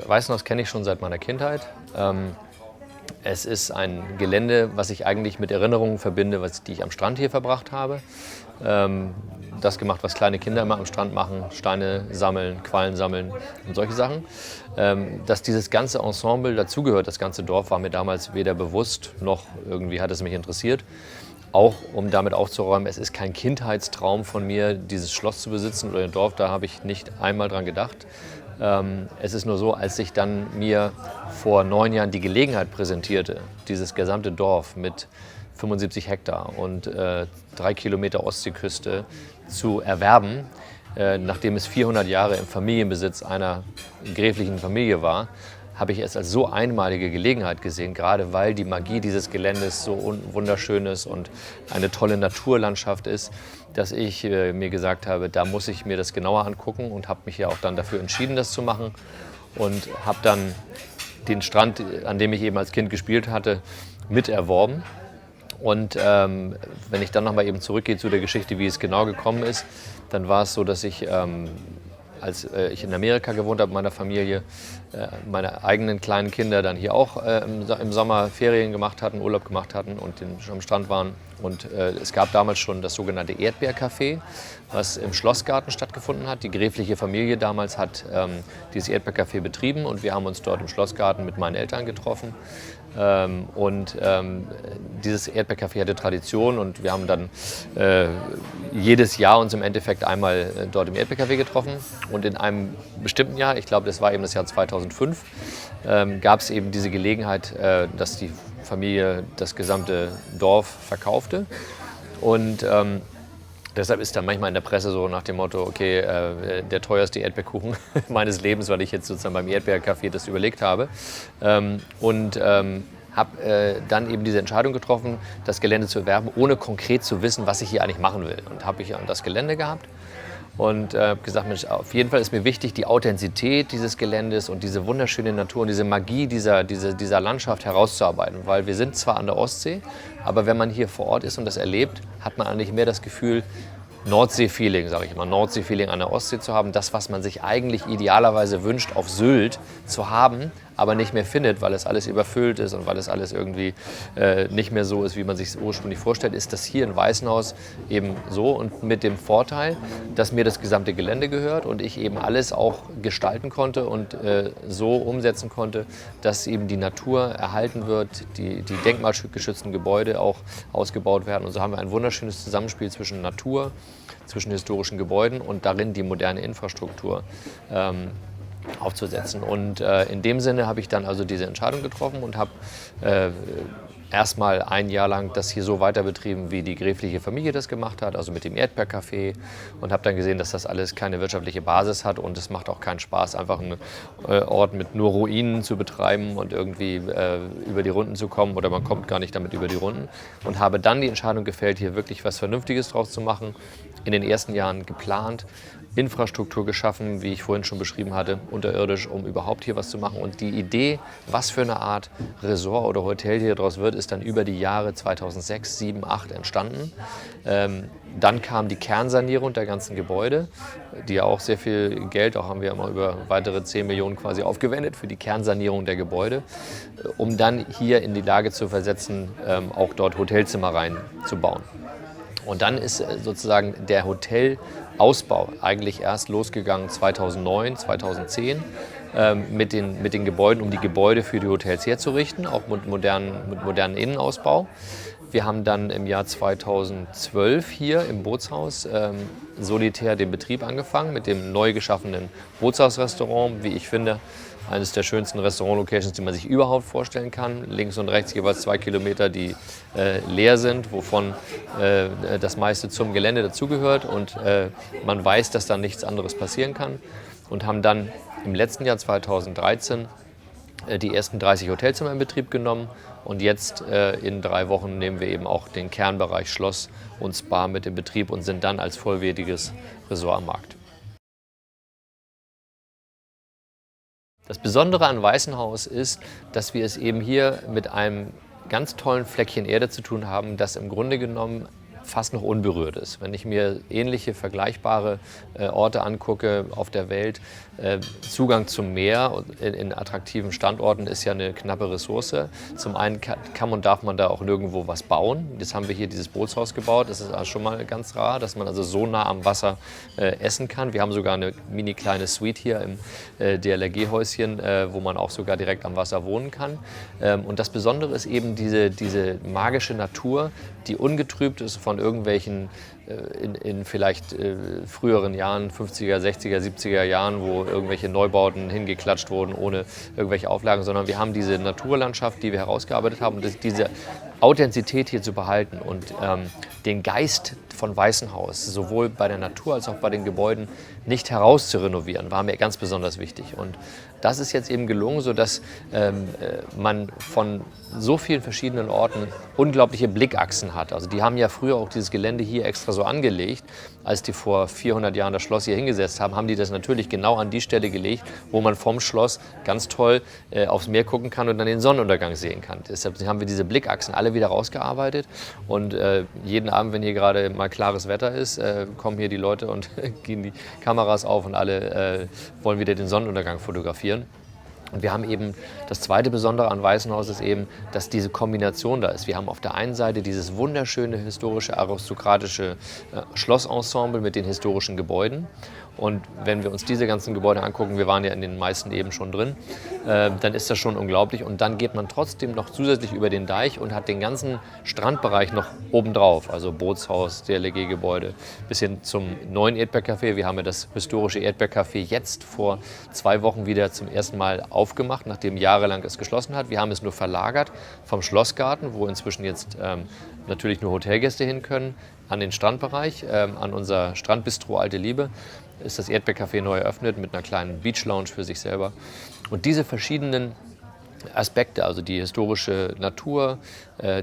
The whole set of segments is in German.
Weißenhaus kenne ich schon seit meiner Kindheit. Es ist ein Gelände, was ich eigentlich mit Erinnerungen verbinde, die ich am Strand hier verbracht habe. Das gemacht, was kleine Kinder immer am Strand machen, Steine sammeln, Quallen sammeln und solche Sachen. Dass dieses ganze Ensemble dazugehört, das ganze Dorf, war mir damals weder bewusst, noch irgendwie hat es mich interessiert. Auch um damit aufzuräumen, es ist kein Kindheitstraum von mir, dieses Schloss zu besitzen oder ein Dorf, da habe ich nicht einmal dran gedacht. Es ist nur so, als sich dann mir vor 9 Jahren die Gelegenheit präsentierte, dieses gesamte Dorf mit 75 Hektar und 3 Kilometer Ostseeküste zu erwerben, nachdem es 400 Jahre im Familienbesitz einer gräflichen Familie war, habe ich es als so einmalige Gelegenheit gesehen, gerade weil die Magie dieses Geländes so wunderschön ist und eine tolle Naturlandschaft ist, dass ich mir gesagt habe, da muss ich mir das genauer angucken und habe mich ja auch dann dafür entschieden, das zu machen und habe dann den Strand, an dem ich eben als Kind gespielt hatte, miterworben. Und wenn ich dann nochmal eben zurückgehe zu der Geschichte, wie es genau gekommen ist, dann war es so, dass ich als ich in Amerika gewohnt habe mit meiner Familie, meine eigenen kleinen Kinder dann hier auch im Sommer Ferien gemacht hatten, Urlaub gemacht hatten und am Strand waren. Und es gab damals schon das sogenannte Erdbeercafé, was im Schlossgarten stattgefunden hat. Die gräfliche Familie damals hat dieses Erdbeercafé betrieben und wir haben uns dort im Schlossgarten mit meinen Eltern getroffen. Dieses Erdbeercafé hatte Tradition und wir haben dann jedes Jahr uns im Endeffekt einmal dort im Erdbeercafé getroffen. Und in einem bestimmten Jahr, ich glaube, das war eben das Jahr 2005, gab es eben diese Gelegenheit, dass die Familie das gesamte Dorf verkaufte. Und deshalb ist dann manchmal in der Presse so nach dem Motto, okay, der teuerste Erdbeerkuchen meines Lebens, weil ich jetzt sozusagen beim Erdbeercafé das überlegt habe. Habe dann eben diese Entscheidung getroffen, das Gelände zu erwerben, ohne konkret zu wissen, was ich hier eigentlich machen will. Und habe ich das Gelände gehabt und habe gesagt, Mensch, auf jeden Fall ist mir wichtig, die Authentizität dieses Geländes und diese wunderschöne Natur und diese Magie dieser Landschaft herauszuarbeiten. Weil wir sind zwar an der Ostsee, aber wenn man hier vor Ort ist und das erlebt, hat man eigentlich mehr das Gefühl, Nordsee-Feeling, sage ich mal, Nordsee-Feeling an der Ostsee zu haben. Das, was man sich eigentlich idealerweise wünscht, auf Sylt zu haben, aber nicht mehr findet, weil es alles überfüllt ist und weil es alles irgendwie nicht mehr so ist, wie man sich es ursprünglich vorstellt, ist das hier in Weißenhaus eben so und mit dem Vorteil, dass mir das gesamte Gelände gehört und ich eben alles auch gestalten konnte und so umsetzen konnte, dass eben die Natur erhalten wird, die denkmalgeschützten Gebäude auch ausgebaut werden. Und so haben wir ein wunderschönes Zusammenspiel zwischen Natur, zwischen historischen Gebäuden und darin die moderne Infrastruktur aufzusetzen. Und in dem Sinne habe ich dann also diese Entscheidung getroffen und habe erstmal ein Jahr lang das hier so weiter betrieben, wie die gräfliche Familie das gemacht hat, also mit dem Erdbeercafé, und habe dann gesehen, dass das alles keine wirtschaftliche Basis hat und es macht auch keinen Spaß, einfach einen Ort mit nur Ruinen zu betreiben und irgendwie über die Runden zu kommen oder man kommt gar nicht damit über die Runden, und habe dann die Entscheidung gefällt, hier wirklich was Vernünftiges draus zu machen, in den ersten Jahren geplant, Infrastruktur geschaffen, wie ich vorhin schon beschrieben hatte, unterirdisch, um überhaupt hier was zu machen. Und die Idee, was für eine Art Resort oder Hotel hier draus wird, ist dann über die Jahre 2006, 2007, 2008 entstanden. Dann kam die Kernsanierung der ganzen Gebäude, die ja auch sehr viel Geld, auch haben wir immer über weitere 10 Millionen quasi aufgewendet für die Kernsanierung der Gebäude, um dann hier in die Lage zu versetzen, auch dort Hotelzimmer reinzubauen. Und dann ist sozusagen der Hotelausbau eigentlich erst losgegangen 2009, 2010 mit den Gebäuden, um die Gebäude für die Hotels herzurichten, auch mit modernen Innenausbau. Wir haben dann im Jahr 2012 hier im Bootshaus solitär den Betrieb angefangen mit dem neu geschaffenen Bootshausrestaurant, wie ich finde, eines der schönsten Restaurant-Locations, die man sich überhaupt vorstellen kann. Links und rechts jeweils 2 Kilometer, die leer sind, wovon das meiste zum Gelände dazugehört. Und man weiß, dass da nichts anderes passieren kann. Und haben dann im letzten Jahr 2013 die ersten 30 Hotelzimmer in Betrieb genommen. Und jetzt in 3 Wochen nehmen wir eben auch den Kernbereich Schloss und Spa mit in Betrieb und sind dann als vollwertiges Resort am Markt. Das Besondere an Weißenhaus ist, dass wir es eben hier mit einem ganz tollen Fleckchen Erde zu tun haben, das im Grunde genommen fast noch unberührt ist. Wenn ich mir ähnliche, vergleichbare Orte angucke auf der Welt, Zugang zum Meer in attraktiven Standorten ist ja eine knappe Ressource. Zum einen kann und darf man da auch nirgendwo was bauen. Jetzt haben wir hier dieses Bootshaus gebaut. Das ist schon mal ganz rar, dass man also so nah am Wasser essen kann. Wir haben sogar eine mini kleine Suite hier im DLRG-Häuschen, wo man auch sogar direkt am Wasser wohnen kann. Und das Besondere ist eben diese magische Natur, die ungetrübt ist von irgendwelchen in vielleicht früheren Jahren, 50er, 60er, 70er Jahren, wo irgendwelche Neubauten hingeklatscht wurden ohne irgendwelche Auflagen, sondern wir haben diese Naturlandschaft, die wir herausgearbeitet haben, und diese Authentizität hier zu behalten und den Geist von Weißenhaus sowohl bei der Natur als auch bei den Gebäuden nicht herauszurenovieren, war mir ganz besonders wichtig. Und das ist jetzt eben gelungen, sodass man von so vielen verschiedenen Orten unglaubliche Blickachsen hat. Also die haben ja früher auch dieses Gelände hier extra so angelegt. Als die vor 400 Jahren das Schloss hier hingesetzt haben, haben die das natürlich genau an die Stelle gelegt, wo man vom Schloss ganz toll aufs Meer gucken kann und dann den Sonnenuntergang sehen kann. Deshalb haben wir diese Blickachsen alle wieder rausgearbeitet. Und jeden Abend, wenn hier gerade mal klares Wetter ist, kommen hier die Leute und gehen die Kameras auf und alle wollen wieder den Sonnenuntergang fotografieren. Und wir haben eben, das zweite Besondere an Weißenhaus ist eben, dass diese Kombination da ist. Wir haben auf der einen Seite dieses wunderschöne, historische, aristokratische Schlossensemble mit den historischen Gebäuden. Und wenn wir uns diese ganzen Gebäude angucken, wir waren ja in den meisten eben schon drin, dann ist das schon unglaublich. Und dann geht man trotzdem noch zusätzlich über den Deich und hat den ganzen Strandbereich noch obendrauf. Also Bootshaus, DLRG-Gebäude, bis hin zum neuen Erdbeercafé. Wir haben ja das historische Erdbeercafé jetzt vor 2 Wochen wieder zum ersten Mal aufgemacht, nachdem jahrelang es geschlossen hat. Wir haben es nur verlagert vom Schlossgarten, wo inzwischen jetzt natürlich nur Hotelgäste hin können, an den Strandbereich, an unser Strandbistro Alte Liebe. Ist das Erdbeercafé neu eröffnet mit einer kleinen Beach Lounge für sich selber. Und diese verschiedenen Aspekte, also die historische Natur,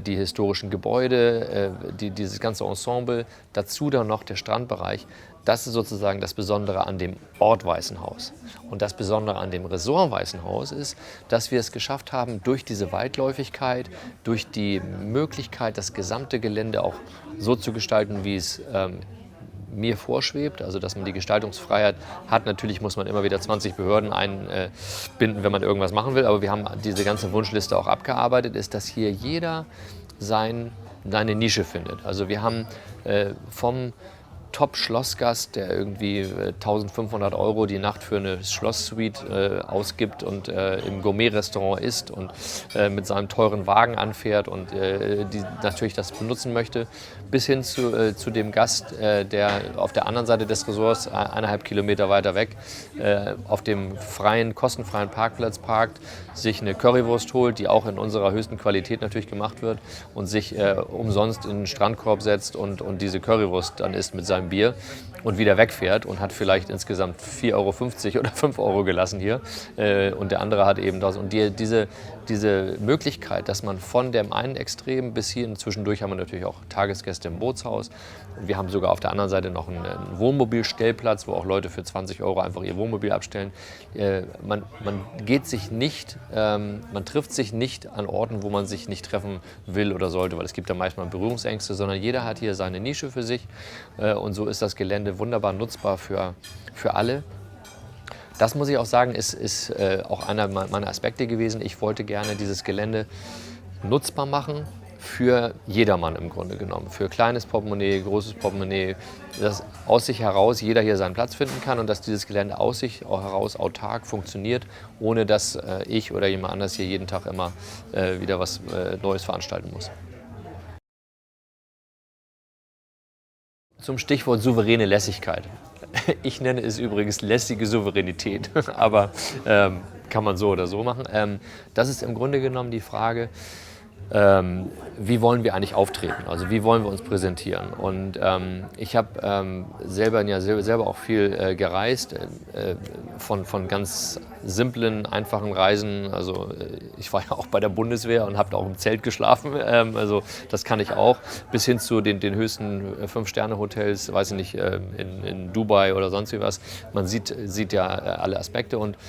die historischen Gebäude, dieses ganze Ensemble, dazu dann noch der Strandbereich, das ist sozusagen das Besondere an dem Ort Weißenhaus. Und das Besondere an dem Resort Weißenhaus ist, dass wir es geschafft haben, durch diese Weitläufigkeit, durch die Möglichkeit, das gesamte Gelände auch so zu gestalten, wie es mir vorschwebt, also dass man die Gestaltungsfreiheit hat. Natürlich muss man immer wieder 20 Behörden einbinden, wenn man irgendwas machen will, aber wir haben diese ganze Wunschliste auch abgearbeitet, ist, dass hier jeder seine Nische findet. Also wir haben vom Top-Schlossgast, der irgendwie 1.500 € die Nacht für eine Schlosssuite ausgibt und im Gourmet-Restaurant isst und mit seinem teuren Wagen anfährt und die natürlich das benutzen möchte, bis hin zu dem Gast, der auf der anderen Seite des Resorts, 1,5 Kilometer weiter weg, auf dem kostenfreien Parkplatz parkt, sich eine Currywurst holt, die auch in unserer höchsten Qualität natürlich gemacht wird, und sich umsonst in den Strandkorb setzt und diese Currywurst dann isst mit seinem Bier und wieder wegfährt und hat vielleicht insgesamt 4,50 € oder 5 € gelassen hier. Und der andere hat eben das. Und diese Möglichkeit, dass man von dem einen Extrem bis hier, zwischendurch haben wir natürlich auch Tagesgäste im Bootshaus. Und wir haben sogar auf der anderen Seite noch einen Wohnmobilstellplatz, wo auch Leute für 20 € einfach ihr Wohnmobil abstellen. Man trifft sich nicht an Orten, wo man sich nicht treffen will oder sollte, weil es gibt da manchmal Berührungsängste, sondern jeder hat hier seine Nische für sich. Und so ist das Gelände wunderbar nutzbar für alle. Das muss ich auch sagen, ist auch einer meiner Aspekte gewesen. Ich wollte gerne dieses Gelände nutzbar machen für jedermann im Grunde genommen. Für kleines Portemonnaie, großes Portemonnaie, dass aus sich heraus jeder hier seinen Platz finden kann und dass dieses Gelände aus sich heraus autark funktioniert, ohne dass ich oder jemand anders hier jeden Tag immer wieder was Neues veranstalten muss. Zum Stichwort souveräne Lässigkeit. Ich nenne es übrigens lässige Souveränität, aber kann man so oder so machen. Das ist im Grunde genommen die Frage, wie wollen wir eigentlich auftreten? Also wie wollen wir uns präsentieren? Und ich habe selber auch viel gereist, von ganz simplen, einfachen Reisen. Also ich war ja auch bei der Bundeswehr und habe auch im Zelt geschlafen. Also das kann ich auch. Bis hin zu den höchsten 5-Sterne-Hotels, weiß ich nicht, in Dubai oder sonst wie was. Man sieht ja alle Aspekte. Und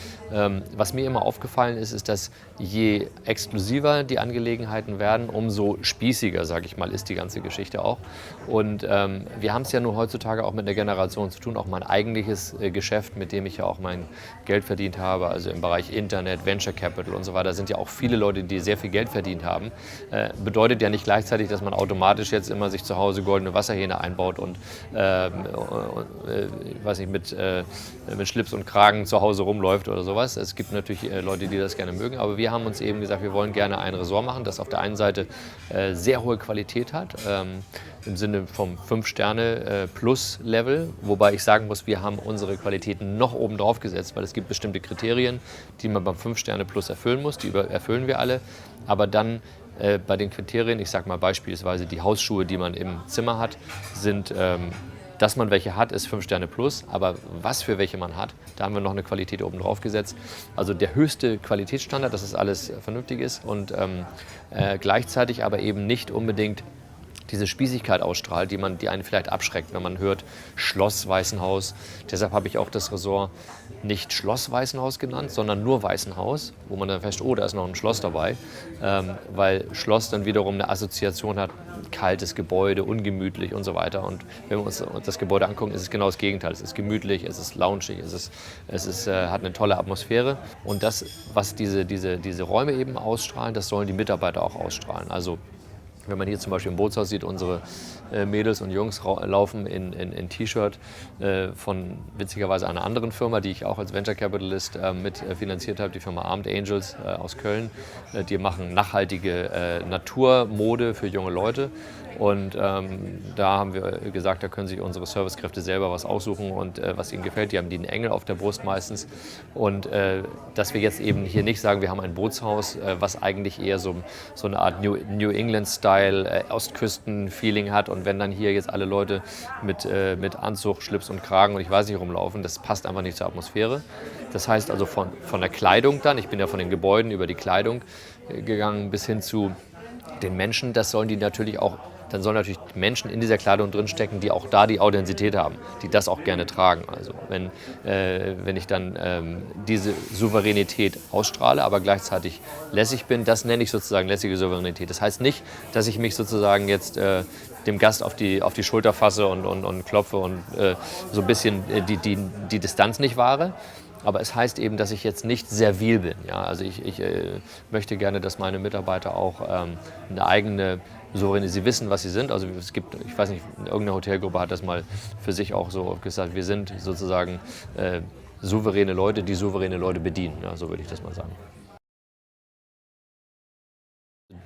was mir immer aufgefallen ist, dass je exklusiver die Angelegenheit gehalten werden, umso spießiger, sage ich mal, ist die ganze Geschichte auch. Und wir haben es ja nur heutzutage auch mit einer Generation zu tun, auch mein eigentliches Geschäft, mit dem ich ja auch mein Geld verdient habe, also im Bereich Internet, Venture Capital und so weiter, sind ja auch viele Leute, die sehr viel Geld verdient haben. Bedeutet ja nicht gleichzeitig, dass man automatisch jetzt immer sich zu Hause goldene Wasserhähne einbaut und weiß nicht, mit Schlips und Kragen zu Hause rumläuft oder sowas. Es gibt natürlich Leute, die das gerne mögen, aber wir haben uns eben gesagt, wir wollen gerne ein Resort machen, das auf der einen Seite sehr hohe Qualität hat, im Sinne vom 5-Sterne-Plus-Level, wobei ich sagen muss, wir haben unsere Qualitäten noch oben drauf gesetzt, weil es gibt bestimmte Kriterien, die man beim 5-Sterne-Plus erfüllen muss, die erfüllen wir alle, aber dann bei den Kriterien, ich sage mal beispielsweise die Hausschuhe, die man im Zimmer hat, sind dass man welche hat, ist 5 Sterne plus, aber was für welche man hat, da haben wir noch eine Qualität oben drauf gesetzt. Also der höchste Qualitätsstandard, dass es alles vernünftig ist und gleichzeitig aber eben nicht unbedingt diese Spießigkeit ausstrahlt, die einen vielleicht abschreckt, wenn man hört Schloss Weißenhaus. Deshalb habe ich auch das Resort nicht Schloss Weißenhaus genannt, sondern nur Weißenhaus, wo man dann feststellt, oh, da ist noch ein Schloss dabei, weil Schloss dann wiederum eine Assoziation hat, kaltes Gebäude, ungemütlich und so weiter. Und wenn wir uns das Gebäude angucken, ist es genau das Gegenteil. Es ist gemütlich, es ist loungig, hat eine tolle Atmosphäre. Und das, was diese Räume eben ausstrahlen, das sollen die Mitarbeiter auch ausstrahlen. Also wenn man hier zum Beispiel im Bootshaus sieht, unsere Mädels und Jungs laufen in T-Shirt von witzigerweise einer anderen Firma, die ich auch als Venture Capitalist mitfinanziert habe, die Firma Armed Angels aus Köln. Die machen nachhaltige Naturmode für junge Leute. Und da haben wir gesagt, da können sich unsere Servicekräfte selber was aussuchen und was ihnen gefällt. Die haben den Engel auf der Brust meistens. Und dass wir jetzt eben hier nicht sagen, wir haben ein Bootshaus, was eigentlich eher so eine Art New England-Style, Ostküsten-Feeling hat. Und wenn dann hier jetzt alle Leute mit Anzug, Schlips und Kragen und ich weiß nicht rumlaufen, das passt einfach nicht zur Atmosphäre. Das heißt also von der Kleidung dann, ich bin ja von den Gebäuden über die Kleidung gegangen bis hin zu den Menschen, das sollen die natürlich auch. Dann sollen natürlich Menschen in dieser Kleidung drinstecken, die auch da die Authentizität haben, die das auch gerne tragen. Also wenn ich dann diese Souveränität ausstrahle, aber gleichzeitig lässig bin, das nenne ich sozusagen lässige Souveränität. Das heißt nicht, dass ich mich sozusagen jetzt dem Gast auf die Schulter fasse und klopfe und so ein bisschen die Distanz nicht wahre. Aber es heißt eben, dass ich jetzt nicht servil bin. Ja? Also ich möchte gerne, dass meine Mitarbeiter auch eine eigene Souveränität, sie wissen, was sie sind. Also es gibt, ich weiß nicht, irgendeine Hotelgruppe hat das mal für sich auch so gesagt, wir sind sozusagen souveräne Leute, die souveräne Leute bedienen. Ja, so würde ich das mal sagen.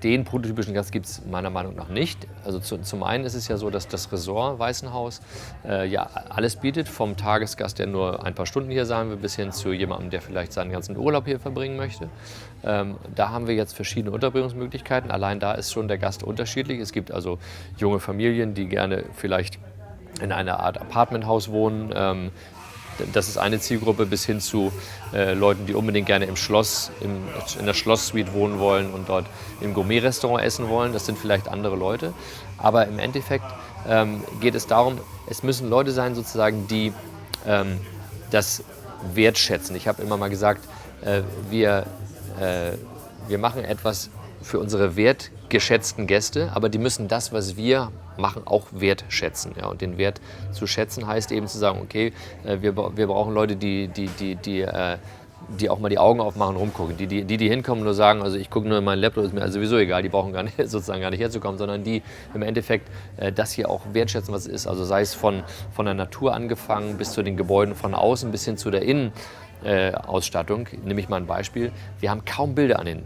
Den prototypischen Gast gibt es meiner Meinung nach nicht. Also zum einen ist es ja so, dass das Resort Weißenhaus ja alles bietet, vom Tagesgast, der nur ein paar Stunden hier sein will, bis hin zu jemandem, der vielleicht seinen ganzen Urlaub hier verbringen möchte. Da haben wir jetzt verschiedene Unterbringungsmöglichkeiten. Allein da ist schon der Gast unterschiedlich. Es gibt also junge Familien, die gerne vielleicht in einer Art Apartmenthaus wohnen. Das ist eine Zielgruppe, bis hin zu Leuten, die unbedingt gerne im Schloss, in der Schlosssuite wohnen wollen und dort im Gourmet-Restaurant essen wollen. Das sind vielleicht andere Leute. Aber im Endeffekt geht es darum, es müssen Leute sein, sozusagen, die das wertschätzen. Ich habe immer mal gesagt, wir machen etwas für unsere wertgeschätzten Gäste, aber die müssen das, was wir machen, auch wertschätzen. Ja? Und den Wert zu schätzen heißt eben zu sagen, okay, wir brauchen Leute, die auch mal die Augen aufmachen und rumgucken. Die hinkommen und nur sagen, also ich gucke nur in meinen Laptop, ist mir also sowieso egal, die brauchen sozusagen gar nicht herzukommen, sondern die im Endeffekt das hier auch wertschätzen, was es ist. Also sei es von der Natur angefangen bis zu den Gebäuden von außen bis hin zu der Innenausstattung. Nehme ich mal ein Beispiel. Wir haben kaum Bilder an den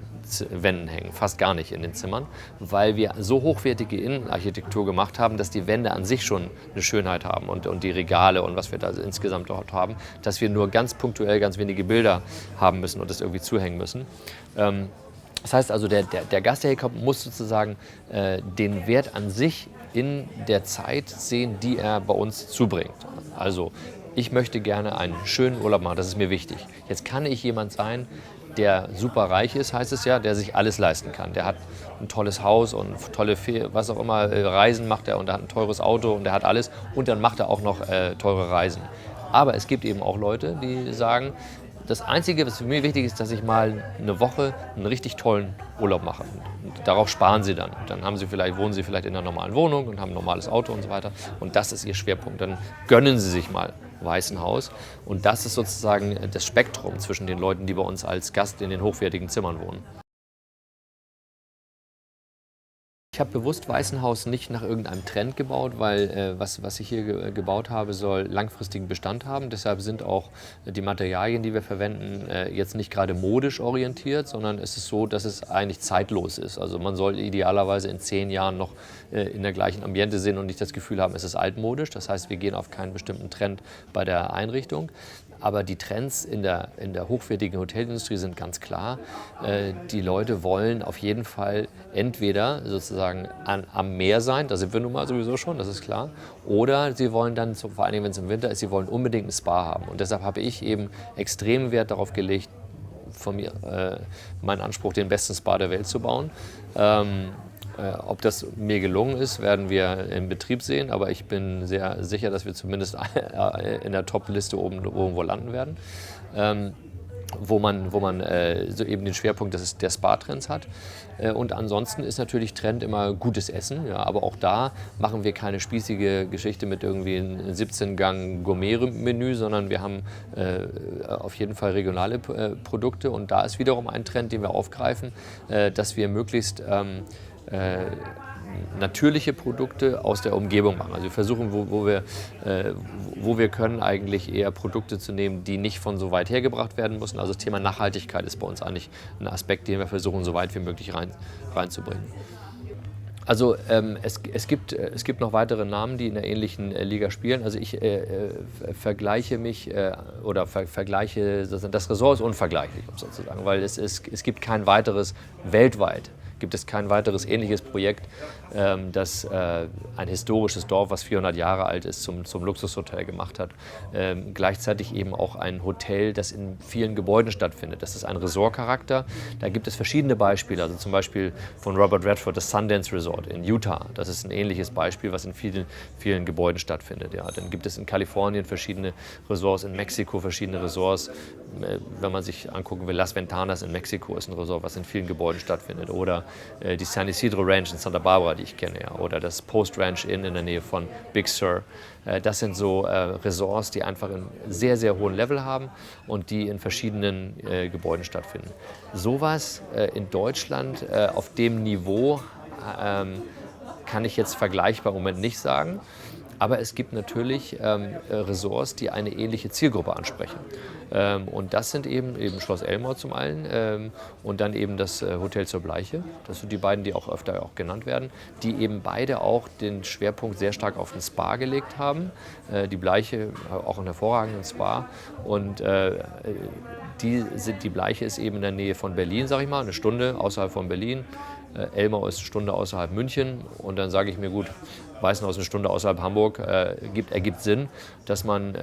Wänden hängen, fast gar nicht in den Zimmern, weil wir so hochwertige Innenarchitektur gemacht haben, dass die Wände an sich schon eine Schönheit haben und die Regale und was wir da insgesamt dort haben, dass wir nur ganz punktuell ganz wenige Bilder haben müssen und das irgendwie zuhängen müssen. Das heißt also, der Gast, der hier kommt, muss sozusagen den Wert an sich in der Zeit sehen, die er bei uns zubringt. Also ich möchte gerne einen schönen Urlaub machen, das ist mir wichtig. Jetzt kann ich jemand sein, der super reich ist, heißt es ja, der sich alles leisten kann. Der hat ein tolles Haus und tolle, was auch immer, Reisen macht er und er hat ein teures Auto und er hat alles und dann macht er auch noch teure Reisen. Aber es gibt eben auch Leute, die sagen, das Einzige, was für mich wichtig ist, dass ich mal eine Woche einen richtig tollen Urlaub mache. Und darauf sparen sie dann. Dann wohnen sie vielleicht in einer normalen Wohnung und haben ein normales Auto und so weiter. Und das ist ihr Schwerpunkt. Dann gönnen sie sich mal Weißen Haus. Und das ist sozusagen das Spektrum zwischen den Leuten, die bei uns als Gast in den hochwertigen Zimmern wohnen. Ich habe bewusst Weißenhaus nicht nach irgendeinem Trend gebaut, weil was ich hier gebaut habe, soll langfristigen Bestand haben. Deshalb sind auch die Materialien, die wir verwenden, jetzt nicht gerade modisch orientiert, sondern es ist so, dass es eigentlich zeitlos ist. Also man soll idealerweise in 10 Jahren noch in der gleichen Ambiente sehen und nicht das Gefühl haben, es ist altmodisch. Das heißt, wir gehen auf keinen bestimmten Trend bei der Einrichtung. Aber die Trends in der hochwertigen Hotelindustrie sind ganz klar. Die Leute wollen auf jeden Fall entweder sozusagen am Meer sein, da sind wir nun mal sowieso schon, das ist klar, oder sie wollen dann, vor allen Dingen wenn es im Winter ist, sie wollen unbedingt ein Spa haben. Und deshalb habe ich eben extremen Wert darauf gelegt, von mir meinen Anspruch, den besten Spa der Welt zu bauen. Ob das mir gelungen ist, werden wir im Betrieb sehen, aber ich bin sehr sicher, dass wir zumindest in der Top-Liste oben irgendwo landen werden, wo man so eben den Schwerpunkt der Spa-Trends hat. Und ansonsten ist natürlich Trend immer gutes Essen, ja, aber auch da machen wir keine spießige Geschichte mit irgendwie einem 17-Gang-Gourmet-Menü, sondern wir haben auf jeden Fall regionale Produkte und da ist wiederum ein Trend, den wir aufgreifen, dass wir möglichst natürliche Produkte aus der Umgebung machen. Also wir versuchen, wo wir können, eigentlich eher Produkte zu nehmen, die nicht von so weit hergebracht werden müssen. Also das Thema Nachhaltigkeit ist bei uns eigentlich ein Aspekt, den wir versuchen, so weit wie möglich reinzubringen. Also es gibt noch weitere Namen, die in der ähnlichen Liga spielen. Also ich vergleiche mich vergleiche, das Ressort ist unvergleichlich, um sozusagen, weil es gibt kein weiteres weltweit. Gibt es kein weiteres ähnliches Projekt, das ein historisches Dorf, was 400 Jahre alt ist, zum Luxushotel gemacht hat. Gleichzeitig eben auch ein Hotel, das in vielen Gebäuden stattfindet. Das ist ein Resort-Charakter. Da gibt es verschiedene Beispiele. Also zum Beispiel von Robert Redford das Sundance Resort in Utah. Das ist ein ähnliches Beispiel, was in vielen Gebäuden stattfindet. Ja. Dann gibt es in Kalifornien verschiedene Resorts, in Mexiko verschiedene Resorts. Wenn man sich angucken will, Las Ventanas in Mexiko ist ein Resort, was in vielen Gebäuden stattfindet. Oder die San Isidro Ranch in Santa Barbara, die ich kenne, ja. Oder das Post Ranch Inn in der Nähe von Big Sur. Das sind so Resorts, die einfach einen sehr, sehr hohen Level haben und die in verschiedenen Gebäuden stattfinden. Sowas in Deutschland auf dem Niveau kann ich jetzt vergleichbar im Moment nicht sagen. Aber es gibt natürlich Resorts, die eine ähnliche Zielgruppe ansprechen. Und das sind eben Schloss Elmau zum einen und dann eben das Hotel zur Bleiche. Das sind die beiden, die auch öfter auch genannt werden, die eben beide auch den Schwerpunkt sehr stark auf den Spa gelegt haben. Die Bleiche auch einen hervorragenden Spa und die Bleiche ist eben in der Nähe von Berlin, sag ich mal, eine Stunde außerhalb von Berlin. Elmau ist eine Stunde außerhalb München und dann sage ich mir, gut, Weißenhaus eine Stunde außerhalb Hamburg ergibt Sinn, dass man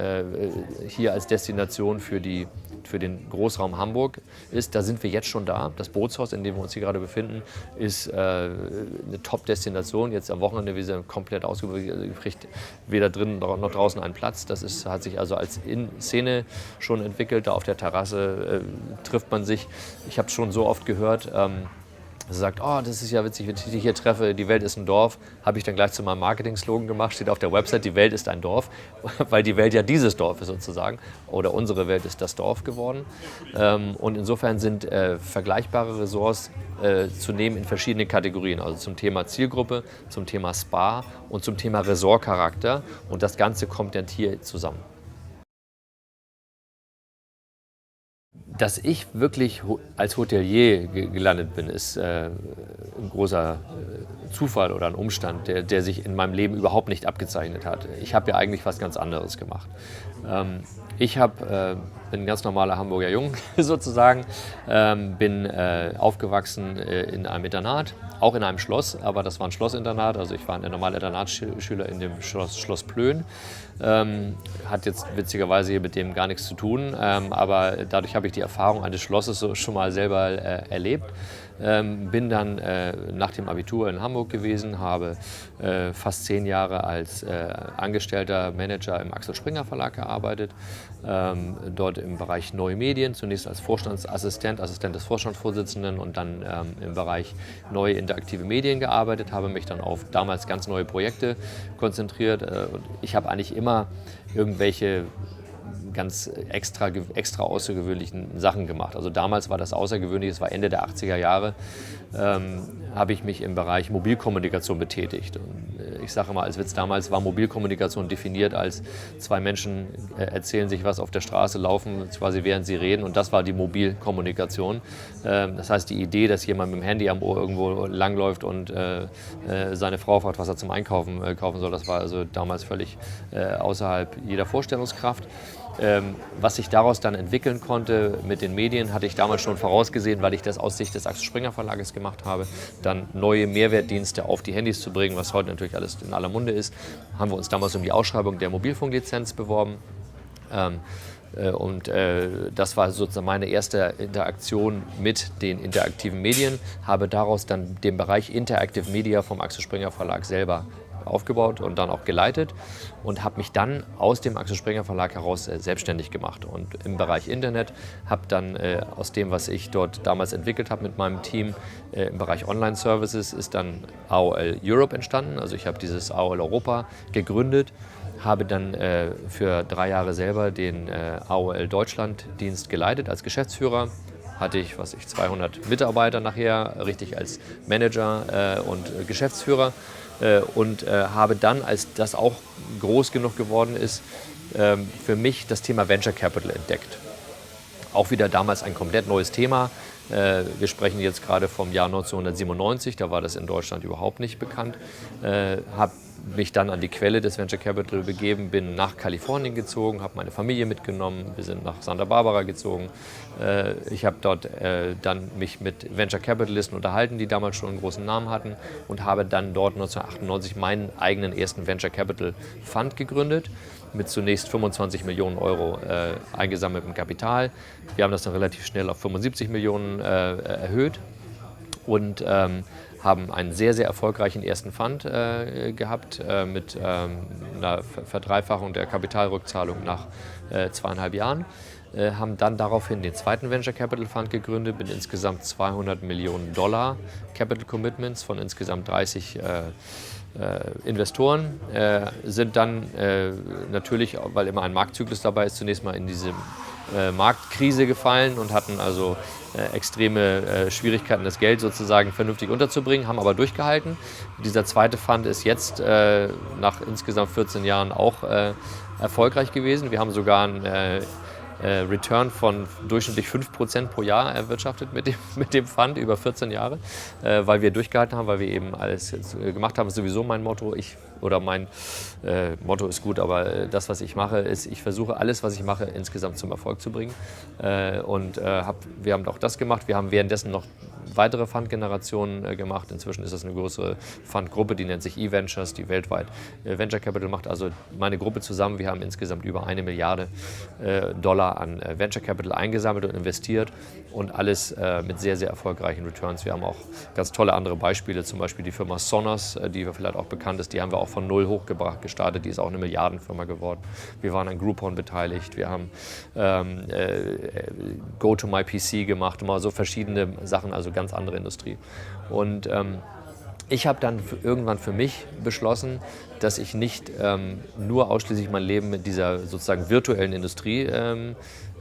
hier als Destination für den Großraum Hamburg ist. Da sind wir jetzt schon da. Das Bootshaus, in dem wir uns hier gerade befinden, ist eine Top-Destination. Jetzt am Wochenende wir sind komplett ausgebucht, kriegt weder drinnen noch draußen einen Platz. Das hat sich also als Szene schon entwickelt. Da auf der Terrasse trifft man sich. Ich habe es schon so oft gehört, sagt, oh, das ist ja witzig, wenn ich dich hier treffe, die Welt ist ein Dorf, habe ich dann gleich zu meinem Marketing-Slogan gemacht, steht auf der Website, die Welt ist ein Dorf, weil die Welt ja dieses Dorf ist sozusagen, oder unsere Welt ist das Dorf geworden. Und insofern sind vergleichbare Ressorts zu nehmen in verschiedene Kategorien, also zum Thema Zielgruppe, zum Thema Spa und zum Thema Ressortcharakter und das Ganze kommt dann hier zusammen. Dass ich wirklich als Hotelier gelandet bin, ist ein großer Zufall oder ein Umstand, der sich in meinem Leben überhaupt nicht abgezeichnet hat. Ich habe ja eigentlich was ganz anderes gemacht. Ich bin ein ganz normaler Hamburger Jung sozusagen, bin aufgewachsen in einem Internat, auch in einem Schloss, aber das war ein Schlossinternat, also ich war ein normaler Internatsschüler in dem Schloss Plön. Hat jetzt witzigerweise hier mit dem gar nichts zu tun, aber dadurch habe ich die Erfahrung eines Schlosses schon mal selber erlebt. Bin dann nach dem Abitur in Hamburg gewesen, habe fast 10 Jahre als angestellter Manager im Axel Springer Verlag gearbeitet dort im Bereich Neue Medien, zunächst als Vorstandsassistent, Assistent des Vorstandsvorsitzenden und dann im Bereich Neue Interaktive Medien gearbeitet, habe mich dann auf damals ganz neue Projekte konzentriert. Und ich habe eigentlich immer irgendwelche ganz extra außergewöhnlichen Sachen gemacht. Also damals war das außergewöhnlich, es war Ende der 80er Jahre, habe ich mich im Bereich Mobilkommunikation betätigt. Und ich sage mal, als Witz, damals war Mobilkommunikation definiert als zwei Menschen erzählen sich was auf der Straße, laufen quasi während sie reden, und das war die Mobilkommunikation. Das heißt, die Idee, dass jemand mit dem Handy am Ohr irgendwo langläuft und seine Frau fragt, was er zum Einkaufen kaufen soll, das war also damals völlig außerhalb jeder Vorstellungskraft. Was sich daraus dann entwickeln konnte mit den Medien, hatte ich damals schon vorausgesehen, weil ich das aus Sicht des Axel Springer Verlages gemacht habe, dann neue Mehrwertdienste auf die Handys zu bringen, was heute natürlich alles in aller Munde ist. Haben wir uns damals um die Ausschreibung der Mobilfunklizenz beworben. Das war sozusagen meine erste Interaktion mit den interaktiven Medien, habe daraus dann den Bereich Interactive Media vom Axel Springer Verlag selber aufgebaut und dann auch geleitet und habe mich dann aus dem Axel Springer Verlag heraus selbstständig gemacht und im Bereich Internet habe dann aus dem, was ich dort damals entwickelt habe mit meinem Team im Bereich Online-Services, ist dann AOL Europe entstanden. Also ich habe dieses AOL Europa gegründet, habe dann für 3 Jahre selber den AOL Deutschland-Dienst geleitet als Geschäftsführer. Hatte ich, 200 Mitarbeiter nachher, richtig als Manager und Geschäftsführer. Und habe dann, als das auch groß genug geworden ist, für mich das Thema Venture Capital entdeckt. Auch wieder damals ein komplett neues Thema. Wir sprechen jetzt gerade vom Jahr 1997, da war das in Deutschland überhaupt nicht bekannt. Habe mich dann an die Quelle des Venture Capital begeben, bin nach Kalifornien gezogen, habe meine Familie mitgenommen, wir sind nach Santa Barbara gezogen. Ich habe dort dann mich mit Venture Capitalisten unterhalten, die damals schon einen großen Namen hatten, und habe dann dort 1998 meinen eigenen ersten Venture Capital Fund gegründet, mit zunächst 25 Millionen Euro eingesammeltem Kapital. Wir haben das dann relativ schnell auf 75 Millionen erhöht und haben einen sehr, sehr erfolgreichen ersten Fund gehabt mit einer Verdreifachung der Kapitalrückzahlung nach 2,5 Jahren. Haben dann daraufhin den zweiten Venture Capital Fund gegründet mit insgesamt $200 Millionen Capital Commitments von insgesamt 30 Investoren, sind dann natürlich, weil immer ein Marktzyklus dabei ist, zunächst mal in diese Marktkrise gefallen und hatten also extreme Schwierigkeiten, das Geld sozusagen vernünftig unterzubringen, haben aber durchgehalten. Dieser zweite Fund ist jetzt nach insgesamt 14 Jahren auch erfolgreich gewesen. Wir haben sogar einen Return von durchschnittlich 5% pro Jahr erwirtschaftet mit dem Fund über 14 Jahre, weil wir durchgehalten haben, weil wir eben alles gemacht haben. Das ist sowieso mein Motto. Mein Motto ist gut, aber das, was ich mache, ist, ich versuche alles, was ich mache, insgesamt zum Erfolg zu bringen. Wir haben auch das gemacht. Wir haben währenddessen noch weitere Fund-Generationen gemacht. Inzwischen ist das eine größere Fund-Gruppe, die nennt sich eVentures, die weltweit Venture Capital macht. Also meine Gruppe zusammen, wir haben insgesamt über $1 Milliarde an Venture Capital eingesammelt und investiert und alles mit sehr, sehr erfolgreichen Returns. Wir haben auch ganz tolle andere Beispiele, zum Beispiel die Firma Sonos, die vielleicht auch bekannt ist, die haben wir auch von null hochgebracht, gestartet, die ist auch eine Milliardenfirma geworden. Wir waren an Groupon beteiligt, wir haben Go-to-My-PC gemacht, mal so verschiedene Sachen, also ganz andere Industrie. Und ich habe dann irgendwann für mich beschlossen, dass ich nicht nur ausschließlich mein Leben mit dieser sozusagen virtuellen Industrie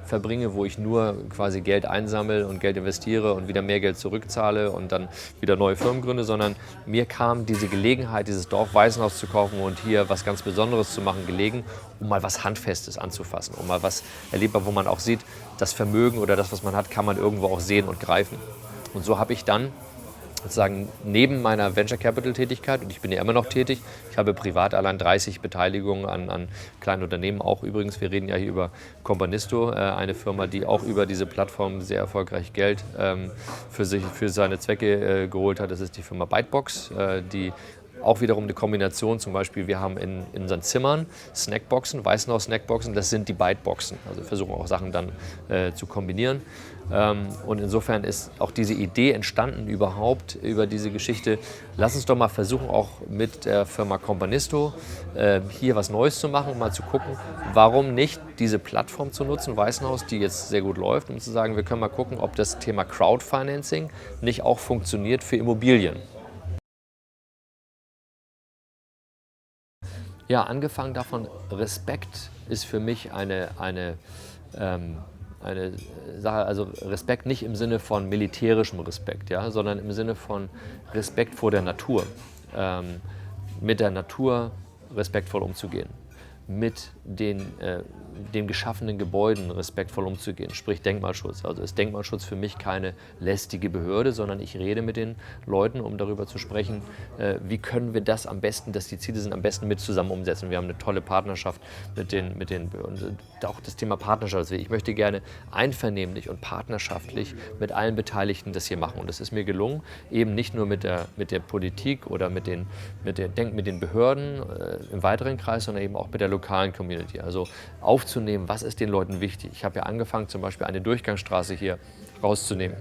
verbringe, wo ich nur quasi Geld einsammle und Geld investiere und wieder mehr Geld zurückzahle und dann wieder neue Firmen gründe, sondern mir kam diese Gelegenheit, dieses Dorf Weißenhaus zu kaufen und hier was ganz Besonderes zu machen, gelegen, um mal was Handfestes anzufassen, um mal was erlebbar, wo man auch sieht, das Vermögen oder das, was man hat, kann man irgendwo auch sehen und greifen. Und so habe ich dann sozusagen neben meiner Venture Capital Tätigkeit, und ich bin ja immer noch tätig, ich habe privat allein 30 Beteiligungen an kleinen Unternehmen, auch übrigens, wir reden ja hier über Companisto, eine Firma, die auch über diese Plattform sehr erfolgreich Geld für seine Zwecke geholt hat. Das ist die Firma Bytebox, die auch wiederum eine Kombination. Zum Beispiel, wir haben in unseren Zimmern Snackboxen, Weißenhaus-Snackboxen, das sind die Bite-Boxen. Also wir versuchen auch Sachen dann zu kombinieren. Und insofern ist auch diese Idee entstanden überhaupt über diese Geschichte. Lass uns doch mal versuchen, auch mit der Firma Companisto hier was Neues zu machen und mal zu gucken, warum nicht diese Plattform zu nutzen, Weißenhaus, die jetzt sehr gut läuft, um zu sagen, wir können mal gucken, ob das Thema Crowdfinancing nicht auch funktioniert für Immobilien. Ja, angefangen davon, Respekt ist für mich eine Sache, also Respekt nicht im Sinne von militärischem Respekt, ja, sondern im Sinne von Respekt vor der Natur. Mit der Natur respektvoll umzugehen, mit den geschaffenen Gebäuden respektvoll umzugehen, sprich Denkmalschutz. Also ist Denkmalschutz für mich keine lästige Behörde, sondern ich rede mit den Leuten, um darüber zu sprechen, wie können wir das am besten, dass die Ziele sind, am besten mit zusammen umsetzen. Wir haben eine tolle Partnerschaft mit den Behörden. Auch das Thema Partnerschaft. Ich möchte gerne einvernehmlich und partnerschaftlich mit allen Beteiligten das hier machen. Und das ist mir gelungen, eben nicht nur mit der Politik oder mit den Behörden im weiteren Kreis, sondern eben auch mit der lokalen Community. Also aufzunehmen, was ist den Leuten wichtig. Ich habe ja angefangen, zum Beispiel eine Durchgangsstraße hier rauszunehmen,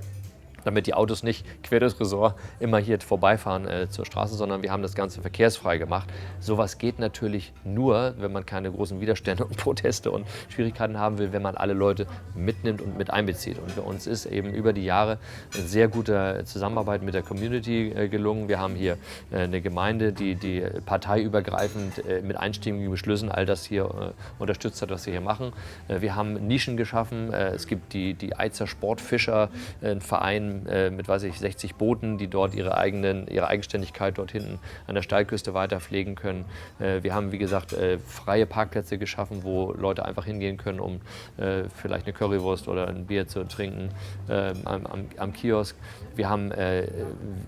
damit die Autos nicht quer durchs Ressort immer hier vorbeifahren zur Straße, sondern wir haben das Ganze verkehrsfrei gemacht. Sowas geht natürlich nur, wenn man keine großen Widerstände und Proteste und Schwierigkeiten haben will, wenn man alle Leute mitnimmt und mit einbezieht. Und für uns ist eben über die Jahre eine sehr gute Zusammenarbeit mit der Community gelungen. Wir haben hier eine Gemeinde, die parteiübergreifend mit einstimmigen Beschlüssen all das hier unterstützt hat, was wir hier machen. Wir haben Nischen geschaffen. Es gibt die Eizer Sportfischer, ein Verein mit 60 Booten, die dort ihre Eigenständigkeit dort hinten an der Steilküste weiter pflegen können. Wir haben, wie gesagt, freie Parkplätze geschaffen, wo Leute einfach hingehen können, um vielleicht eine Currywurst oder ein Bier zu trinken am Kiosk. Wir haben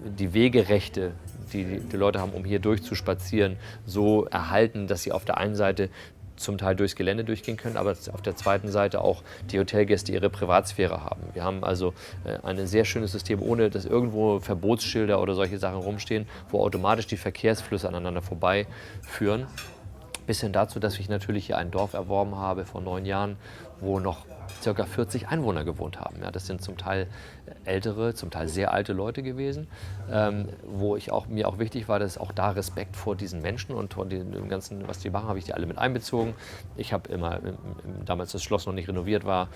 die Wegerechte, die Leute haben, um hier durchzuspazieren, so erhalten, dass sie auf der einen Seite zum Teil durchs Gelände durchgehen können, aber auf der zweiten Seite auch die Hotelgäste ihre Privatsphäre haben. Wir haben also ein sehr schönes System, ohne dass irgendwo Verbotsschilder oder solche Sachen rumstehen, wo automatisch die Verkehrsflüsse aneinander vorbeiführen. Bis hin dazu, dass ich natürlich hier ein Dorf erworben habe vor 9 Jahren, wo noch ca. 40 Einwohner gewohnt haben. Ja, das sind zum Teil ältere, zum Teil sehr alte Leute gewesen, wo mir auch wichtig war, dass auch da Respekt vor diesen Menschen und vor dem Ganzen, was die machen, habe ich die alle mit einbezogen. Ich habe immer, damals das Schloss noch nicht renoviert war,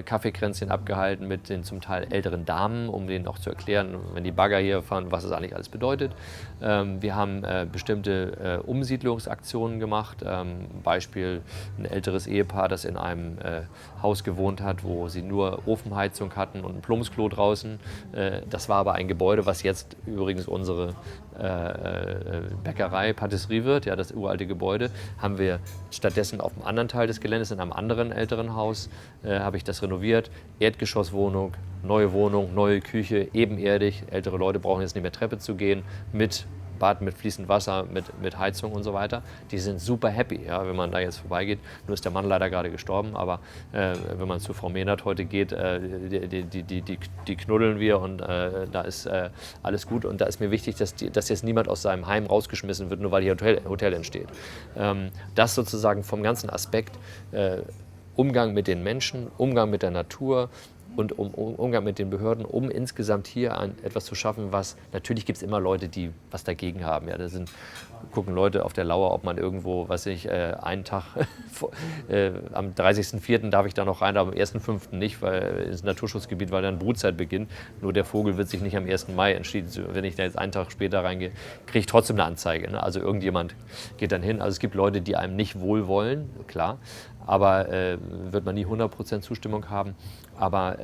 Kaffeekränzchen abgehalten mit den zum Teil älteren Damen, um denen auch zu erklären, wenn die Bagger hier fahren, was das eigentlich alles bedeutet. Wir haben bestimmte Umsiedlungsaktionen gemacht, Beispiel ein älteres Ehepaar, das in einem Haus gewohnt hat, wo sie nur Ofenheizung hatten und ein Plumpsklo draußen. Das war aber ein Gebäude, was jetzt übrigens unsere Bäckerei, Patisserie wird, ja, das uralte Gebäude, haben wir stattdessen auf einem anderen Teil des Geländes, in einem anderen älteren Haus, habe ich das renoviert. Erdgeschosswohnung, neue Wohnung, neue Küche, ebenerdig. Ältere Leute brauchen jetzt nicht mehr Treppe zu gehen, mit Bad mit fließendem Wasser, mit Heizung und so weiter. Die sind super happy, ja, wenn man da jetzt vorbeigeht. Nur ist der Mann leider gerade gestorben, aber wenn man zu Frau Mehnert heute geht, die knuddeln wir und da ist alles gut. Und da ist mir wichtig, dass jetzt niemand aus seinem Heim rausgeschmissen wird, nur weil hier Hotel entsteht. Das sozusagen vom ganzen Aspekt Umgang mit den Menschen, Umgang mit der Natur, und Umgang mit den Behörden, um insgesamt hier etwas zu schaffen, was, natürlich gibt es immer Leute, die was dagegen haben. Ja, gucken Leute auf der Lauer, ob man irgendwo, einen Tag, am 30.04. darf ich da noch rein, aber am 1.05. nicht, weil ins Naturschutzgebiet, weil dann Brutzeit beginnt. Nur der Vogel wird sich nicht am 1. Mai entschieden. Wenn ich da jetzt einen Tag später reingehe, kriege ich trotzdem eine Anzeige. Ne? Also irgendjemand geht dann hin. Also es gibt Leute, die einem nicht wohlwollen, klar, aber wird man nie 100% Zustimmung haben. Aber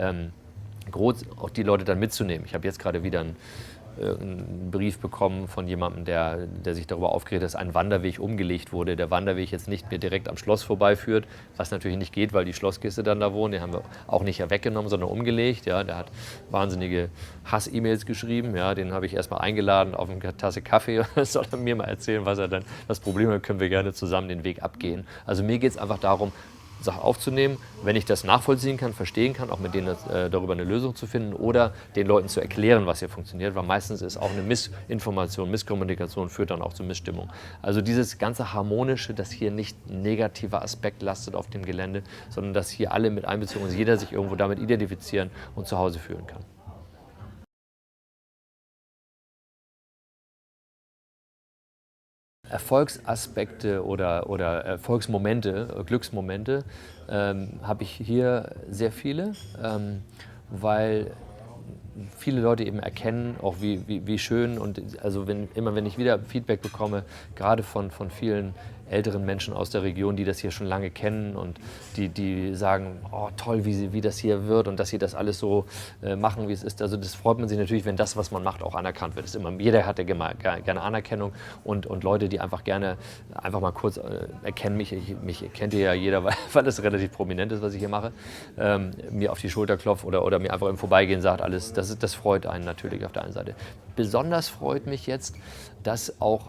auch die Leute dann mitzunehmen. Ich habe jetzt gerade wieder einen Brief bekommen von jemandem, der sich darüber aufgeregt hat, dass ein Wanderweg umgelegt wurde. Der Wanderweg jetzt nicht mehr direkt am Schloss vorbeiführt, was natürlich nicht geht, weil die Schlossgäste dann da wohnen. Den haben wir auch nicht weggenommen, sondern umgelegt. Ja, der hat wahnsinnige Hass-E-Mails geschrieben. Ja, den habe ich erstmal eingeladen auf eine Tasse Kaffee. Soll er mir mal erzählen, was er dann das Problem hat, können wir gerne zusammen den Weg abgehen. Also mir geht es einfach darum, Sache aufzunehmen, wenn ich das nachvollziehen kann, verstehen kann, auch mit denen darüber eine Lösung zu finden oder den Leuten zu erklären, was hier funktioniert, weil meistens ist auch eine Missinformation, Misskommunikation führt dann auch zu Missstimmung. Also dieses ganze Harmonische, dass hier nicht ein negativer Aspekt lastet auf dem Gelände, sondern dass hier alle mit einbezogen sind, jeder sich irgendwo damit identifizieren und zu Hause fühlen kann. Erfolgsaspekte oder Erfolgsmomente, Glücksmomente habe ich hier sehr viele, weil viele Leute eben erkennen, auch wie schön und also wenn ich wieder Feedback bekomme, gerade von vielen älteren Menschen aus der Region, die das hier schon lange kennen und die sagen, oh toll, wie das hier wird und dass sie das alles so machen, wie es ist. Also das freut man sich natürlich, wenn das, was man macht, auch anerkannt wird. Das ist immer, jeder hat ja gerne Anerkennung und Leute, die einfach gerne einfach mal kurz erkennen mich kennt ja jeder, weil das relativ prominent ist, was ich hier mache, mir auf die Schulter klopft oder mir einfach im Vorbeigehen sagt, alles, das freut einen natürlich auf der einen Seite. Besonders freut mich jetzt, dass auch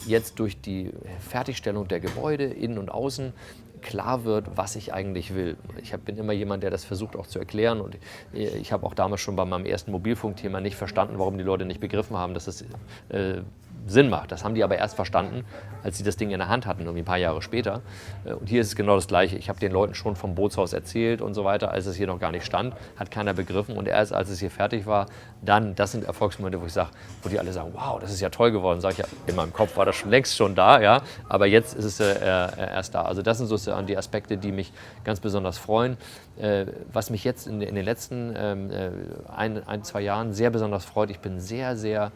jetzt durch die Fertigstellung der Gebäude, innen und außen, klar wird, was ich eigentlich will. Ich bin immer jemand, der das versucht auch zu erklären und ich habe auch damals schon bei meinem ersten Mobilfunkthema nicht verstanden, warum die Leute nicht begriffen haben, dass es Sinn macht. Das haben die aber erst verstanden, als sie das Ding in der Hand hatten, irgendwie ein paar Jahre später. Und hier ist es genau das Gleiche. Ich habe den Leuten schon vom Bootshaus erzählt und so weiter, als es hier noch gar nicht stand, hat keiner begriffen. Und erst als es hier fertig war, dann, das sind Erfolgsmomente, wo die alle sagen, wow, das ist ja toll geworden. Sag ich, ja, in meinem Kopf war das schon längst da, ja, aber jetzt ist es erst da. Also das sind sozusagen die Aspekte, die mich ganz besonders freuen. Was mich jetzt in den letzten 2 Jahren sehr besonders freut, ich bin sehr, sehr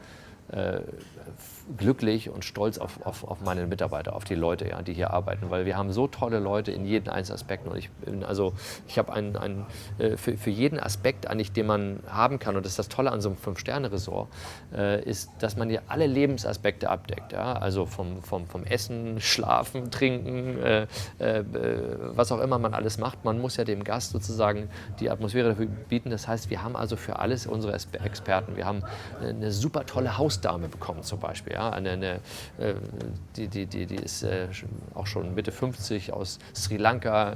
glücklich und stolz auf meine Mitarbeiter, auf die Leute, ja, die hier arbeiten, weil wir haben so tolle Leute in jedem einzelnen Aspekt und ich habe für jeden Aspekt eigentlich, den man haben kann und das ist das Tolle an so einem 5-Sterne-Resort, ist, dass man hier alle Lebensaspekte abdeckt, ja, also vom Essen, Schlafen, Trinken, was auch immer man alles macht, man muss ja dem Gast sozusagen die Atmosphäre dafür bieten, das heißt, wir haben also für alles unsere Experten, wir haben eine super tolle Hausdame bekommen zum Beispiel, ja, die ist auch schon Mitte 50 aus Sri Lanka,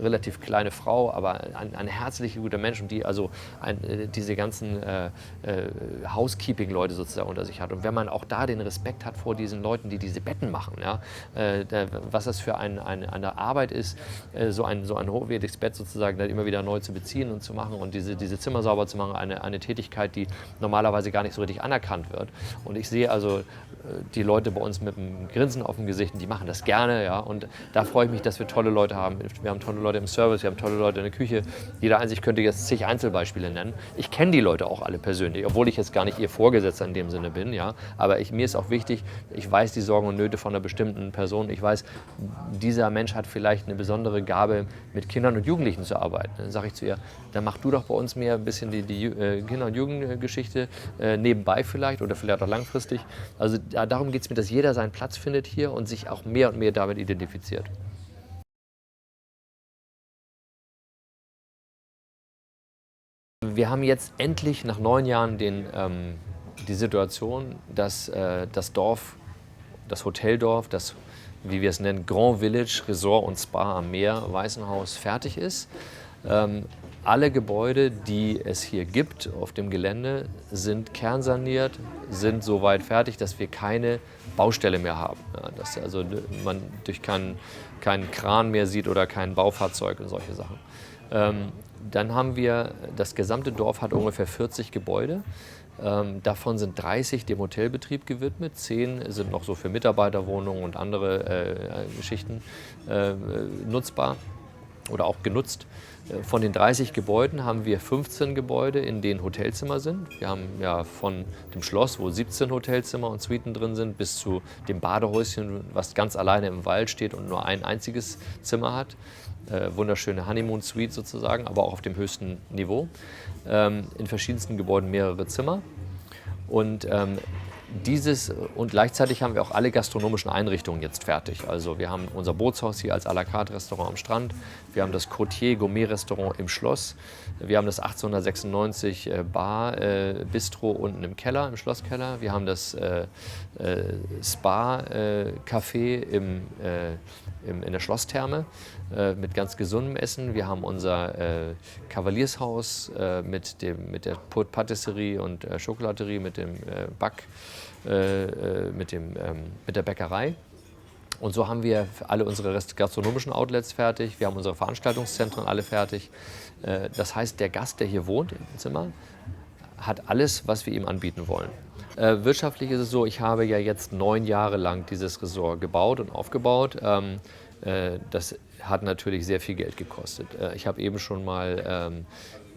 relativ kleine Frau, aber eine herzliche, gute Mensch und die also diese ganzen Housekeeping-Leute sozusagen unter sich hat. Und wenn man auch da den Respekt hat vor diesen Leuten, die diese Betten machen, ja, was das für eine Arbeit ist, so ein hochwertiges Bett sozusagen dann immer wieder neu zu beziehen und zu machen und diese Zimmer sauber zu machen, eine Tätigkeit, die normalerweise gar nicht so richtig anerkannt wird. Und ich sehe also die Leute bei uns mit einem Grinsen auf dem Gesicht, die machen das gerne, ja, und da freue ich mich, dass wir tolle Leute haben. Wir haben tolle Leute im Service, wir haben tolle Leute in der Küche. Jeder einzig könnte jetzt zig Einzelbeispiele nennen. Ich kenne die Leute auch alle persönlich, obwohl ich jetzt gar nicht ihr Vorgesetzter in dem Sinne bin, ja, aber mir ist auch wichtig, ich weiß die Sorgen und Nöte von einer bestimmten Person. Ich weiß, dieser Mensch hat vielleicht eine besondere Gabe, mit Kindern und Jugendlichen zu arbeiten. Dann sage ich zu ihr, dann mach du doch bei uns mehr ein bisschen die Kinder- und Jugendgeschichte nebenbei vielleicht oder vielleicht auch langfristig. Also darum geht es mir, dass jeder seinen Platz findet hier und sich auch mehr und mehr damit identifiziert. Wir haben jetzt endlich nach 9 Jahren die Situation, dass das Dorf, das Hoteldorf, das, wie wir es nennen, Grand Village, Resort und Spa am Meer, Weißenhaus, fertig ist. Alle Gebäude, die es hier gibt auf dem Gelände, sind kernsaniert, sind soweit fertig, dass wir keine Baustelle mehr haben. Ja, dass also man durch keinen Kran mehr sieht oder kein Baufahrzeug und solche Sachen. Dann haben wir, das gesamte Dorf hat ungefähr 40 Gebäude. Davon sind 30 dem Hotelbetrieb gewidmet, 10 sind noch so für Mitarbeiterwohnungen und andere Geschichten nutzbar oder auch genutzt. Von den 30 Gebäuden haben wir 15 Gebäude, in denen Hotelzimmer sind. Wir haben ja von dem Schloss, wo 17 Hotelzimmer und Suiten drin sind, bis zu dem Badehäuschen, was ganz alleine im Wald steht und nur ein einziges Zimmer hat. Wunderschöne Honeymoon Suite sozusagen, aber auch auf dem höchsten Niveau. In verschiedensten Gebäuden mehrere Zimmer. Und Und gleichzeitig haben wir auch alle gastronomischen Einrichtungen jetzt fertig. Also wir haben unser Bootshaus hier als à la carte Restaurant am Strand, wir haben das Côtier Gourmet Restaurant im Schloss, wir haben das 1896 Bar Bistro unten im Keller, im Schlosskeller, wir haben das Spa Café in der Schlosstherme mit ganz gesundem Essen. Wir haben unser Kavaliershaus mit der Patisserie und Schokolaterie, mit dem mit der Bäckerei. Und so haben wir alle unsere gastronomischen Outlets fertig, wir haben unsere Veranstaltungszentren alle fertig. Das heißt, der Gast, der hier wohnt im Zimmer, hat alles, was wir ihm anbieten wollen. Wirtschaftlich ist es so, ich habe ja jetzt 9 Jahre lang dieses Resort gebaut und aufgebaut. Das hat natürlich sehr viel Geld gekostet. Ich habe eben schon mal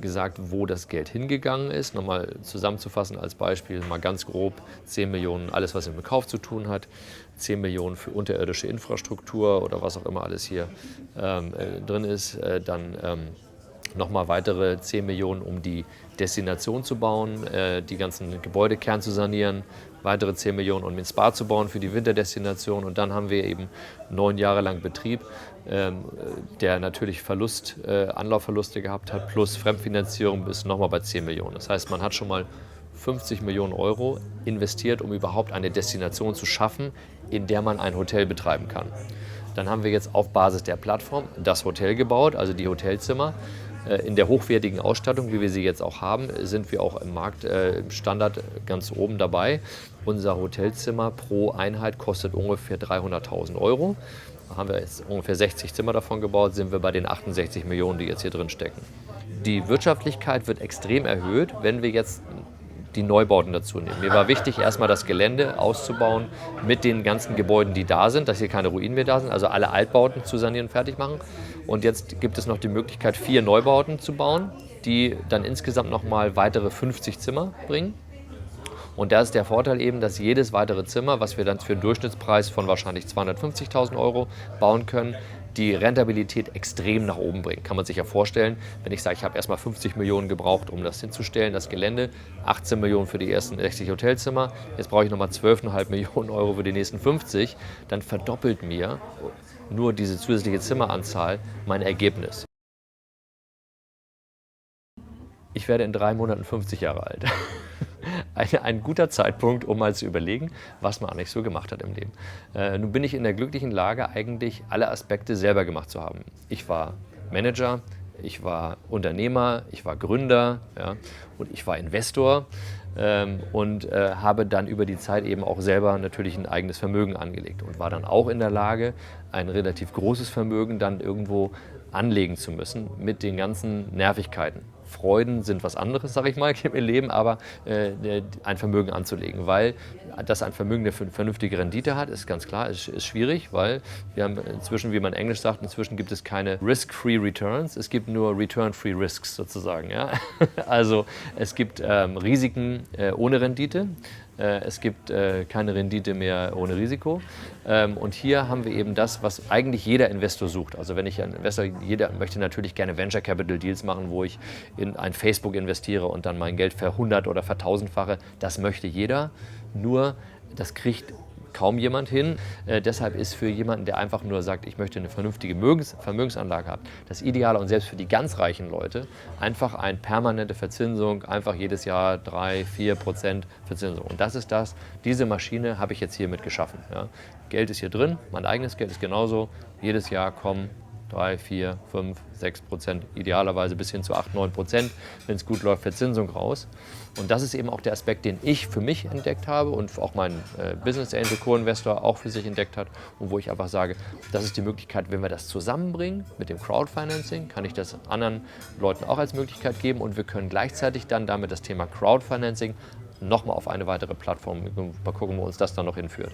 gesagt, wo das Geld hingegangen ist. Nochmal zusammenzufassen als Beispiel, mal ganz grob, 10 Millionen, alles was mit dem Kauf zu tun hat, 10 Millionen für unterirdische Infrastruktur oder was auch immer alles hier drin ist, dann nochmal weitere 10 Millionen, um die Destination zu bauen, die ganzen Gebäudekern zu sanieren, weitere 10 Millionen, um den Spa zu bauen für die Winterdestination. Und dann haben wir eben 9 Jahre lang Betrieb, der natürlich Anlaufverluste gehabt hat, plus Fremdfinanzierung bis nochmal bei 10 Millionen. Das heißt, man hat schon mal 50 Millionen Euro investiert, um überhaupt eine Destination zu schaffen, in der man ein Hotel betreiben kann. Dann haben wir jetzt auf Basis der Plattform das Hotel gebaut, also die Hotelzimmer. In der hochwertigen Ausstattung, wie wir sie jetzt auch haben, sind wir auch im Markt im Standard ganz oben dabei. Unser Hotelzimmer pro Einheit kostet ungefähr 300.000 Euro. Da haben wir jetzt ungefähr 60 Zimmer davon gebaut, sind wir bei den 68 Millionen, die jetzt hier drin stecken. Die Wirtschaftlichkeit wird extrem erhöht, wenn wir jetzt die Neubauten dazu nehmen. Mir war wichtig, erstmal das Gelände auszubauen mit den ganzen Gebäuden, die da sind, dass hier keine Ruinen mehr da sind, also alle Altbauten zu sanieren, fertig machen. Und jetzt gibt es noch die Möglichkeit, 4 Neubauten zu bauen, die dann insgesamt nochmal weitere 50 Zimmer bringen. Und da ist der Vorteil eben, dass jedes weitere Zimmer, was wir dann für einen Durchschnittspreis von wahrscheinlich 250.000 Euro bauen können, die Rentabilität extrem nach oben bringt. Kann man sich ja vorstellen, wenn ich sage, ich habe erstmal 50 Millionen gebraucht, um das hinzustellen, das Gelände, 18 Millionen für die ersten 60 Hotelzimmer, jetzt brauche ich nochmal 12,5 Millionen Euro für die nächsten 50, dann verdoppelt mir nur diese zusätzliche Zimmeranzahl mein Ergebnis. Ich werde in 3 Monaten 50 Jahre alt. Ein guter Zeitpunkt, um mal zu überlegen, was man eigentlich so gemacht hat im Leben. Nun bin ich in der glücklichen Lage, eigentlich alle Aspekte selber gemacht zu haben. Ich war Manager, ich war Unternehmer, ich war Gründer, ja, und ich war Investor und habe dann über die Zeit eben auch selber natürlich ein eigenes Vermögen angelegt und war dann auch in der Lage, ein relativ großes Vermögen dann irgendwo anlegen zu müssen mit den ganzen Nervigkeiten. Freuden sind was anderes, sage ich mal, im Leben, aber ein Vermögen anzulegen, weil dass ein Vermögen eine vernünftige Rendite hat, ist ganz klar, ist schwierig, weil wir haben inzwischen, wie man Englisch sagt, inzwischen gibt es keine Risk-Free Returns, es gibt nur Return-Free Risks sozusagen. Ja? Also es gibt Risiken ohne Rendite. Es gibt keine Rendite mehr ohne Risiko. Und hier haben wir eben das, was eigentlich jeder Investor sucht. Also wenn ich ein Investor, jeder möchte natürlich gerne Venture Capital Deals machen, wo ich in ein Facebook investiere und dann mein Geld verhundert- oder vertausendfache. Das möchte jeder. Nur das kriegt kaum jemand hin. Deshalb ist für jemanden, der einfach nur sagt, ich möchte eine vernünftige Vermögensanlage haben, das Ideale und selbst für die ganz reichen Leute einfach eine permanente Verzinsung, einfach jedes Jahr 3-4% Verzinsung. Und das ist das, diese Maschine habe ich jetzt hiermit geschaffen. Ja. Geld ist hier drin, mein eigenes Geld ist genauso, jedes Jahr kommen 3, 4, 5, 6%, idealerweise bis hin zu 8, 9%, wenn es gut läuft, Verzinsung raus. Und das ist eben auch der Aspekt, den ich für mich entdeckt habe und auch mein Business Angel Co-Investor auch für sich entdeckt hat und wo ich einfach sage, das ist die Möglichkeit, wenn wir das zusammenbringen mit dem Crowdfinancing, kann ich das anderen Leuten auch als Möglichkeit geben und wir können gleichzeitig dann damit das Thema Crowdfinancing nochmal auf eine weitere Plattform gucken, wo uns das dann noch hinführt.